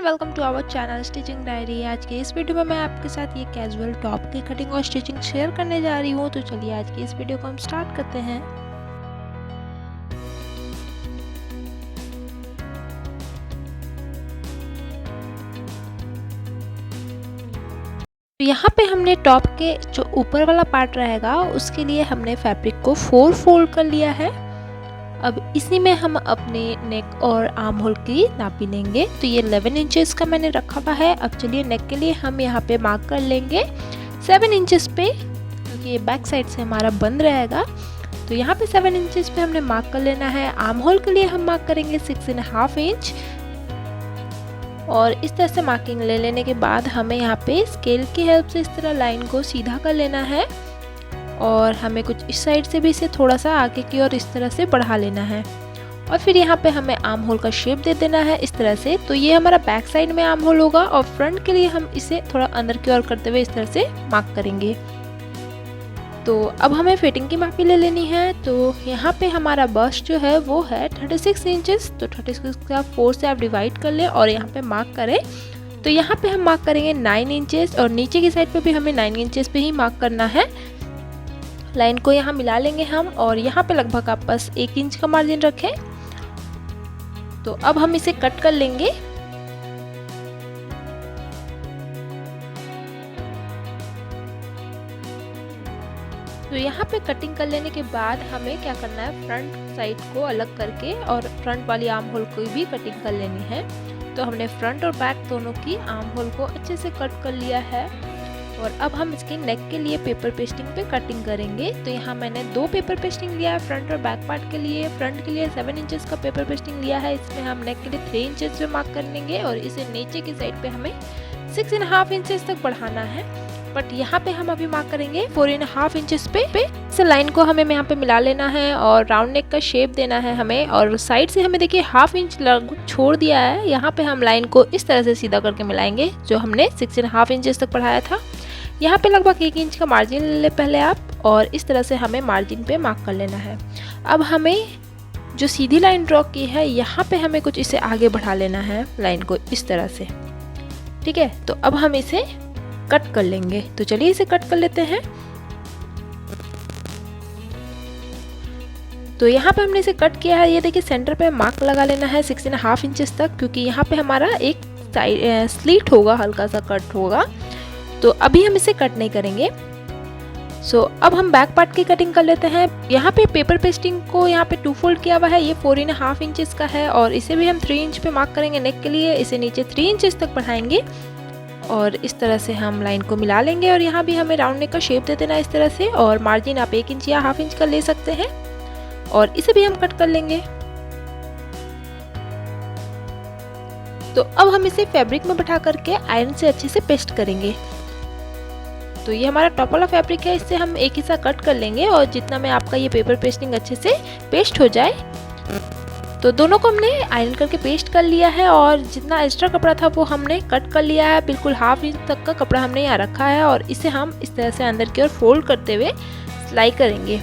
Welcome to our channel stitching diary. आज के इस वीडियो में मैं आपके साथ ये कैजुअल टॉप की कटिंग और स्टिचिंग शेयर करने जा रही हूँ। तो चलिए आज की इस वीडियो को हम स्टार्ट करते हैं। तो यहाँ पे हमने टॉप के जो ऊपर वाला पार्ट रहेगा उसके लिए हमने फैब्रिक को 4 फोल्ड कर लिया है। अब इसी में हम अपने नेक और आर्म होल की नापी लेंगे। तो ये 11 इंचेस का मैंने रखा हुआ है। अब चलिए नेक के लिए हम यहाँ पे मार्क कर लेंगे 7 इंचेस पे, क्योंकि ये बैक साइड से हमारा बंद रहेगा। तो यहाँ पे 7 इंचेस पे हमने मार्क कर लेना है। आर्म होल के लिए हम मार्क करेंगे 6.5 इंच। और इस तरह से मार्किंग ले लेने के बाद हमें यहाँ पे स्केल की हेल्प से इस तरह लाइन को सीधा कर लेना है और हमें कुछ इस साइड से भी इसे थोड़ा सा आगे की ओर इस तरह से बढ़ा लेना है। और फिर यहाँ पे हमें आर्म होल का शेप दे देना है इस तरह से। तो ये हमारा बैक साइड में आर्म होल होगा और फ्रंट के लिए हम इसे थोड़ा अंदर की ओर करते हुए इस तरह से मार्क करेंगे। तो अब हमें फिटिंग की मापी ले लेनी है। तो यहाँ पे हमारा बस्ट जो है वो है 36 इंचेस। तो 36 का 4 से आप डिवाइड कर ले और यहाँ पे मार्क करें। तो यहाँ पे हम मार्क करेंगे 9 इंचेस और नीचे की साइड पे भी हमें 9 इंचेस पे ही मार्क करना है। लाइन को यहाँ मिला लेंगे हम और यहाँ पे लगभग आप बस 1 इंच का मार्जिन रखें। तो अब हम इसे कट कर लेंगे। तो यहाँ पे कटिंग कर लेने के बाद हमें क्या करना है, फ्रंट साइड को अलग करके और फ्रंट वाली आर्म होल को भी कटिंग कर लेनी है। तो हमने फ्रंट और बैक दोनों की आर्म होल को अच्छे से कट कर लिया है और अब हम इसके नेक के लिए पेपर पेस्टिंग पे कटिंग करेंगे। तो यहाँ मैंने 2 पेपर पेस्टिंग लिया है फ्रंट और बैक पार्ट के लिए। फ्रंट के लिए 7 इंचेस का पेपर पेस्टिंग लिया है। इसमें हम नेक के लिए 3 इंचेस पे मार्क कर लेंगे और इसे नीचे की साइड पे हमें 6.5 इंचेस तक बढ़ाना है। बट यहाँ पे हम अभी मार्क करेंगे 4.5 इंचेस पे। इस लाइन को हमें यहाँ पे मिला लेना है और राउंड नेक का शेप देना है हमें। और साइड से हमें देखिए 1/2 इंच छोड़ दिया है। यहाँ पे हम लाइन को इस तरह से सीधा करके मिलाएंगे जो हमने 6.5 इंचेस तक बढ़ाया था। यहाँ पे लगभग 1 इंच का मार्जिन ले ले पहले आप और इस तरह से हमें मार्जिन पे मार्क कर लेना है। अब हमें जो सीधी लाइन ड्रॉ की है यहाँ पे हमें कुछ इसे आगे बढ़ा लेना है लाइन को इस तरह से, ठीक है। तो अब हम इसे कट कर लेंगे। तो चलिए इसे कट कर लेते हैं। तो यहाँ पे हमने इसे कट किया है। ये देखिए सेंटर पे मार्क लगा लेना है 6.5 इंचेस तक, क्योंकि यहाँ पे हमारा एक स्लीट होगा, हल्का सा कट होगा। तो अभी हम इसे कट नहीं करेंगे। अब हम बैक पार्ट की कटिंग कर लेते हैं। यहाँ पे पेपर पेस्टिंग को यहाँ पे 2 फोल्ड किया हुआ है। ये 4.5 इंचेस का है और इसे भी हम 3 इंच पे मार्क करेंगे नेक के लिए। इसे नीचे 3 इंचेस तक बढ़ाएंगे और इस तरह से हम लाइन को मिला लेंगे। और यहाँ भी हमें राउंड नेक का शेप दे देना इस तरह से और मार्जिन आप 1 इंच या 1/2 इंच का ले सकते हैं और इसे भी हम कट कर लेंगे। तो अब हम इसे फैब्रिक में बैठा करके आयरन से अच्छे से पेस्ट करेंगे। तो ये हमारा टॉप वाला फैब्रिक है, इससे हम एक हिस्सा कट कर लेंगे और जितना में आपका ये पेपर पेस्टिंग अच्छे से पेस्ट हो जाए। तो दोनों को हमने आयरन करके पेस्ट कर लिया है और जितना एक्स्ट्रा कपड़ा था वो हमने कट कर लिया है। बिल्कुल 1/2 इंच तक का कपड़ा हमने यहाँ रखा है और इसे हम इस तरह से अंदर की ओर फोल्ड करते हुए सिलाई करेंगे।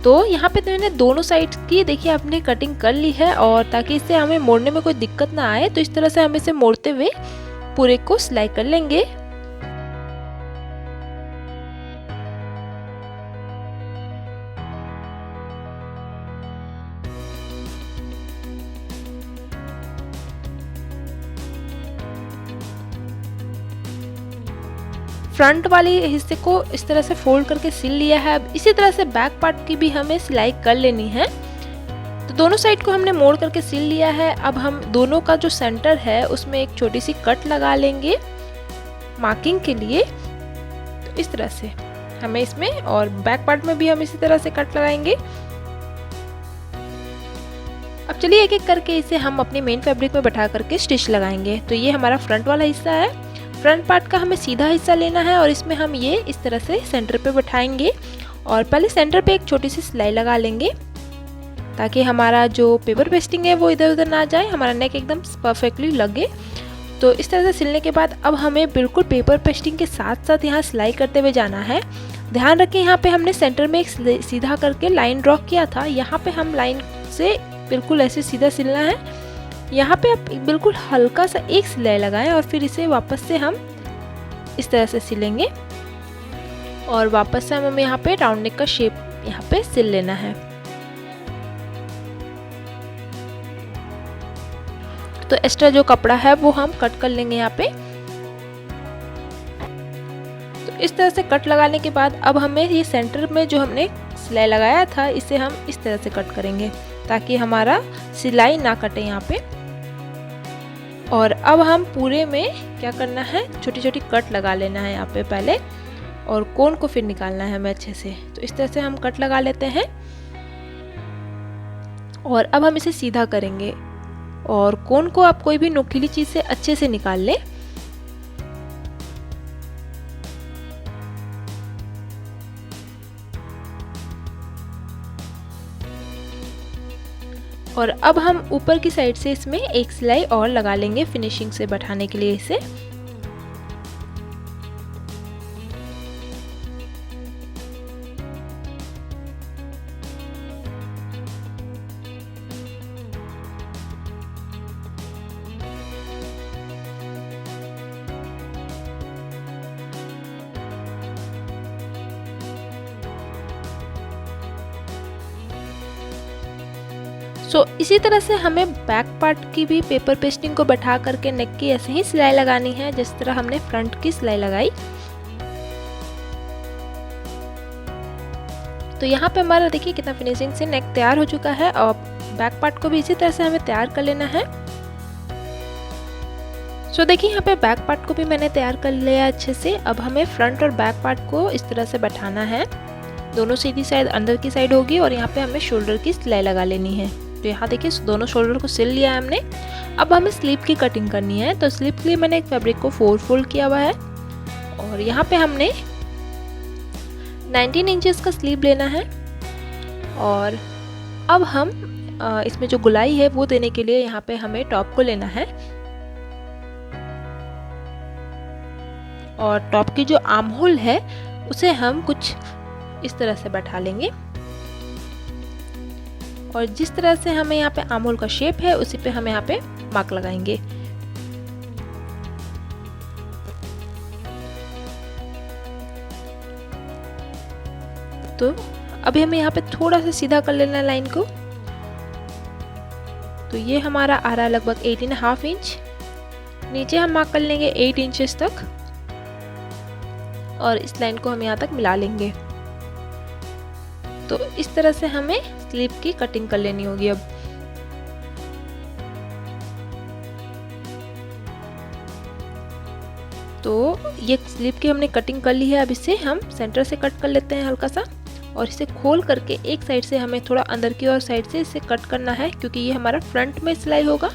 तो यहाँ पे तो मैंने दोनों साइड की देखिए आपने कटिंग कर ली है और ताकि इससे हमें मोड़ने में कोई दिक्कत ना आए, तो इस तरह से हम इसे मोड़ते हुए पूरे को सिलाई कर लेंगे। फ्रंट वाले हिस्से को इस तरह से फोल्ड करके सिल लिया है। अब इसी तरह से बैक पार्ट की भी हमें सिलाई कर लेनी है। तो दोनों साइड को हमने मोड़ करके सिल लिया है। अब हम दोनों का जो सेंटर है उसमें एक छोटी सी कट लगा लेंगे मार्किंग के लिए। तो इस तरह से हमें इसमें और बैक पार्ट में भी हम इसी तरह से कट लगाएंगे। अब चलिए एक एक करके इसे हम अपने मेन फैब्रिक में बैठा करके स्टिच लगाएंगे। तो ये हमारा फ्रंट वाला हिस्सा है। फ्रंट पार्ट का हमें सीधा हिस्सा लेना है और इसमें हम ये इस तरह से सेंटर पे बैठाएंगे और पहले सेंटर पे एक छोटी सी सिलाई लगा लेंगे ताकि हमारा जो पेपर पेस्टिंग है वो इधर उधर ना जाए, हमारा नेक एकदम परफेक्टली लगे। तो इस तरह से सिलने के बाद अब हमें बिल्कुल पेपर पेस्टिंग के साथ साथ यहाँ सिलाई करते हुए जाना है। ध्यान रखें यहाँ पे हमने सेंटर में एक सीधा करके लाइन ड्रॉ किया था। यहाँ पे हम लाइन से बिल्कुल ऐसे सीधा सिलना है। यहाँ पे आप बिल्कुल हल्का सा एक सिलाई लगाएं और फिर इसे वापस से हम इस तरह से सिलेंगे और वापस से हमें यहाँ पे राउंड नेक का शेप यहाँ पे सिल लेना है। तो एक्स्ट्रा जो कपड़ा है वो हम कट कर लेंगे यहाँ पे। तो इस तरह से कट लगाने के बाद अब हमें ये सेंटर में जो हमने सिलाई लगाया था इसे हम इस तरह से कट करेंगे ताकि हमारा सिलाई ना कटे यहाँ पे। और अब हम पूरे में क्या करना है, छोटी छोटी कट लगा लेना है यहाँ पे पहले और कोन को फिर निकालना है हमें अच्छे से। तो इस तरह से हम कट लगा लेते हैं और अब हम इसे सीधा करेंगे और कोन को आप कोई भी नुकीली चीज़ से अच्छे से निकाल लें। और अब हम ऊपर की साइड से इसमें एक सिलाई और लगा लेंगे फिनिशिंग से बैठाने के लिए इसे। इसी तरह से हमें बैक पार्ट की भी पेपर पेस्टिंग को बैठा करके नेक की ऐसे ही सिलाई लगानी है जिस तरह हमने फ्रंट की सिलाई लगाई। तो यहाँ पे हमारा देखिए कितना फिनिशिंग से नेक तैयार हो चुका है और बैक पार्ट को भी इसी तरह से हमें तैयार कर लेना है। देखिए यहाँ पे बैक पार्ट को भी मैंने तैयार कर लिया अच्छे से। अब हमें फ्रंट और बैक पार्ट को इस तरह से बैठाना है, दोनों सीधी साइड अंदर की साइड होगी और यहाँ पे हमें शोल्डर की सिलाई लगा लेनी है। तो यहाँ देखिए दोनों शोल्डर को सिल लिया है हमने। अब हमें स्लीव की कटिंग करनी है। तो स्लीव के लिए मैंने एक फैब्रिक को 4 फोल्ड किया हुआ है और यहाँ पे हमने 19 इंचेस का स्लीव लेना है। और अब हम इसमें जो गुलाई है वो देने के लिए यहाँ पे हमें टॉप को लेना है और टॉप की जो आर्म होल है उसे हम कुछ इस तरह से बैठा लेंगे और जिस तरह से हमें यहाँ पे आर्म होल का शेप है उसी पे हम यहाँ पे मार्क लगाएंगे। तो अभी हमें यहाँ पे थोड़ा सा सीधा कर लेना है लाइन को। तो ये हमारा आ रहा है लगभग 8.5 इंच। नीचे हम मार्क कर लेंगे 8 इंचेस तक और इस लाइन को हम यहाँ तक मिला लेंगे। तो इस तरह से हमें स्लीव की कटिंग कर लेनी होगी। अब तो ये स्लीव की हमने कटिंग कर ली है। अब इसे हम सेंटर से कट कर लेते हैं हल्का सा और इसे खोल करके एक साइड से हमें थोड़ा अंदर की और साइड से इसे कट करना है क्योंकि ये हमारा फ्रंट में सिलाई होगा।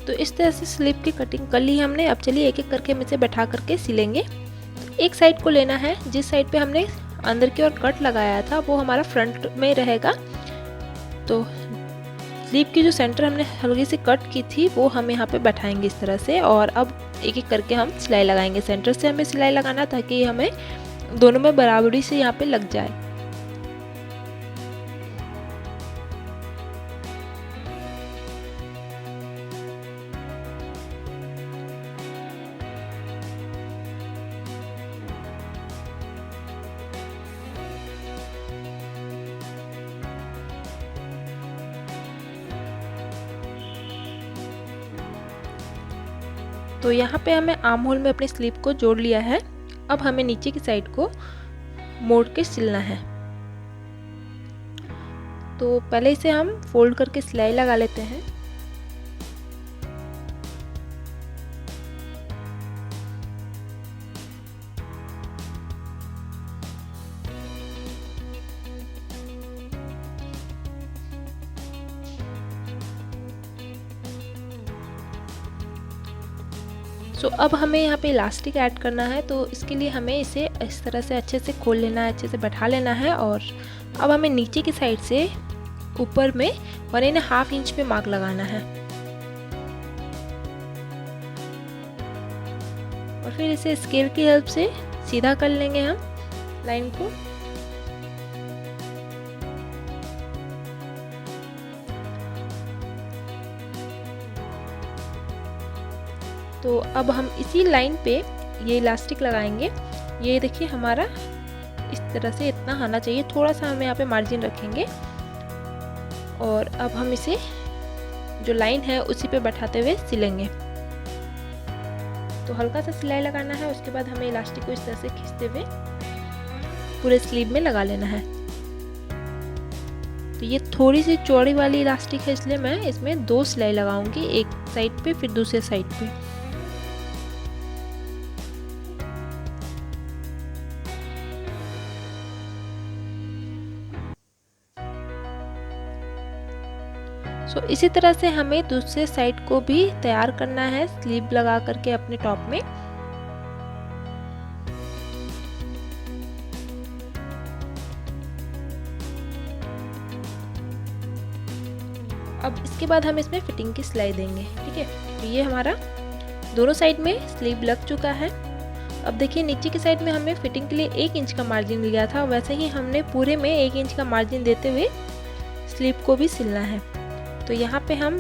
तो इस तरह से स्लीव की कटिंग कर ली हमने। अब चलिए एक एक करके हम इसे बैठा करके सिलेंगे। तो एक साइड को लेना है, जिस साइड पे हमने अंदर की ओर कट लगाया था वो हमारा फ्रंट में रहेगा। तो स्लीव की जो सेंटर हमने हल्की सी कट की थी वो हम यहाँ पे बैठाएंगे इस तरह से और अब एक एक करके हम सिलाई लगाएंगे। सेंटर से हमें सिलाई लगाना ताकि हमें दोनों में बराबरी से यहाँ पे लग जाए। तो यहाँ पे हमें आर्म होल में अपनी स्लीव को जोड़ लिया है। अब हमें नीचे की साइड को मोड़ के सिलना है। तो पहले इसे हम फोल्ड करके सिलाई लगा लेते हैं। अब हमें यहाँ पे इलास्टिक ऐड करना है। तो इसके लिए हमें इसे इस तरह से अच्छे से खोल लेना है, अच्छे से बैठा लेना है। और अब हमें नीचे की साइड से ऊपर में 1.5 इंच पे मार्क लगाना है और फिर इसे स्केल की हेल्प से सीधा कर लेंगे हम लाइन को। तो अब हम इसी लाइन पे ये इलास्टिक लगाएंगे। ये देखिए हमारा इस तरह से इतना आना चाहिए, थोड़ा सा हम यहाँ पे मार्जिन रखेंगे और अब हम इसे जो लाइन है उसी पे बैठाते हुए सिलेंगे। तो हल्का सा सिलाई लगाना है, उसके बाद हमें इलास्टिक को इस तरह से खींचते हुए पूरे स्लीव में लगा लेना है। तो ये थोड़ी सी चौड़ी वाली इलास्टिक है, इसलिए मैं इसमें 2 सिलाई लगाऊंगी, एक साइड पे फिर दूसरे साइड पे। इसी तरह से हमें दूसरे साइड को भी तैयार करना है स्लीव लगा करके अपने टॉप में। अब इसके बाद हम इसमें फिटिंग की सिलाई देंगे। ठीक है, तो ये हमारा दोनों साइड में स्लीव लग चुका है। अब देखिए नीचे की साइड में हमें फिटिंग के लिए 1 इंच का मार्जिन लिया था, वैसे ही हमने पूरे में 1 इंच का मार्जिन देते हुए स्लीव को भी सिलना है। तो यहाँ पे हम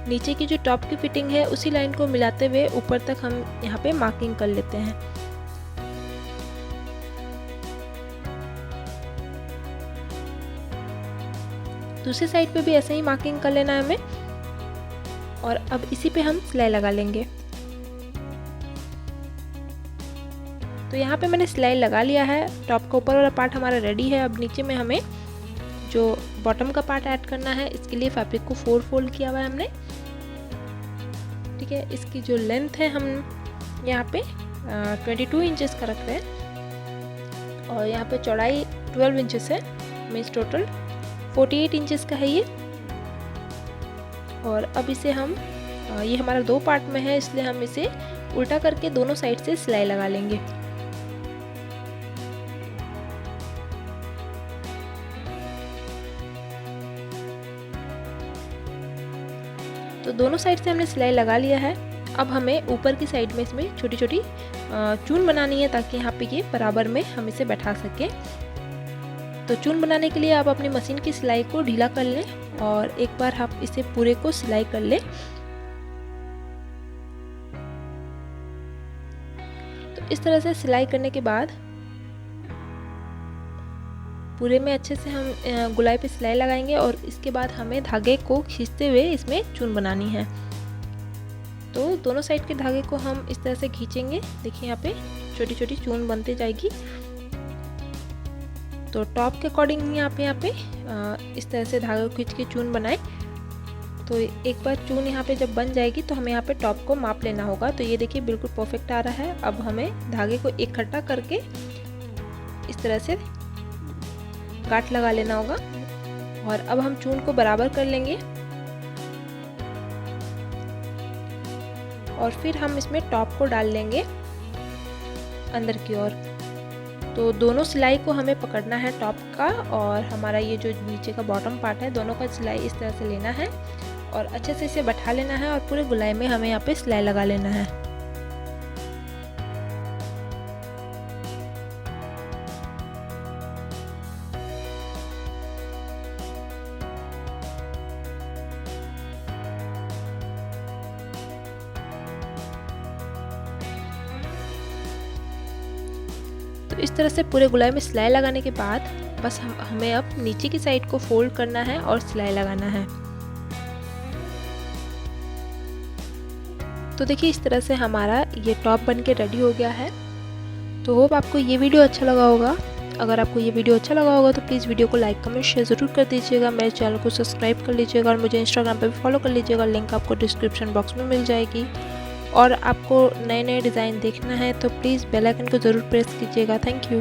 नीचे की जो टॉप की फिटिंग है उसी लाइन को मिलाते हुए ऊपर तक हम यहाँ पे मार्किंग कर लेते हैं। दूसरी साइड पे भी ऐसे ही मार्किंग कर लेना है हमें और अब इसी पे हम सिलाई लगा लेंगे। तो यहाँ पे मैंने सिलाई लगा लिया है, टॉप का ऊपर वाला पार्ट हमारा रेडी है। अब नीचे में हमें जो बॉटम का पार्ट ऐड करना है, इसके लिए फैब्रिक को 4 फोल्ड किया हुआ है हमने। ठीक है, इसकी जो लेंथ है हम यहाँ पे 22 इंचेस का रख रहे हैं और यहाँ पे चौड़ाई 12 इंचेस है, मीन्स टोटल 48 इंचेस का है ये। और अब इसे हम ये हमारा 2 पार्ट में है, इसलिए हम इसे उल्टा करके दोनों साइड से सिलाई लगा लेंगे। तो दोनों साइड से हमने सिलाई लगा लिया है। अब हमें ऊपर की साइड में इसमें छोटी छोटी चून बनानी है, ताकि यहाँ पे ये बराबर में हम इसे बैठा सकें। तो चून बनाने के लिए आप अपनी मशीन की सिलाई को ढीला कर लें और एक बार आप इसे पूरे को सिलाई कर लें। तो इस तरह से सिलाई करने के बाद पूरे में अच्छे से हम गुलाई पे सिलाई लगाएंगे और इसके बाद हमें धागे को खींचते हुए इसमें चून बनानी है। तो दोनों साइड के धागे को हम इस तरह से खींचेंगे। देखिए यहाँ पे छोटी छोटी चून बनती जाएगी। तो टॉप के अकॉर्डिंग यहाँ पे इस तरह से धागे को खींच के चून बनाए। तो एक बार चून यहाँ पे जब बन जाएगी तो हमें यहाँ पे टॉप को माप लेना होगा। तो ये देखिए बिल्कुल परफेक्ट आ रहा है। अब हमें धागे को इकट्ठा करके इस तरह से गांठ लगा लेना होगा और अब हम चून को बराबर कर लेंगे और फिर हम इसमें टॉप को डाल लेंगे अंदर की ओर। तो दोनों सिलाई को हमें पकड़ना है, टॉप का और हमारा ये जो नीचे का बॉटम पार्ट है, दोनों का सिलाई इस तरह से लेना है और अच्छे से इसे बैठा लेना है और पूरे गुलाई में हमें यहाँ पे सिलाई लगा लेना है। तो इस तरह से पूरे गुलाई में सिलाई लगाने के बाद बस हमें अब नीचे की साइड को फोल्ड करना है और सिलाई लगाना है। तो देखिए इस तरह से हमारा ये टॉप बनके रेडी हो गया है। तो होप आपको ये वीडियो अच्छा लगा होगा। अगर आपको ये वीडियो अच्छा लगा होगा तो प्लीज़ वीडियो को लाइक कमेंट शेयर ज़रूर कर दीजिएगा। मेरे चैनल को सब्सक्राइब कर लीजिएगा और मुझे इंस्टाग्राम पे भी फॉलो कर लीजिएगा। लिंक आपको डिस्क्रिप्शन बॉक्स में मिल जाएगी। और आपको नए नए डिज़ाइन देखना है तो प्लीज़ बेल आइकन को ज़रूर प्रेस कीजिएगा। Thank you.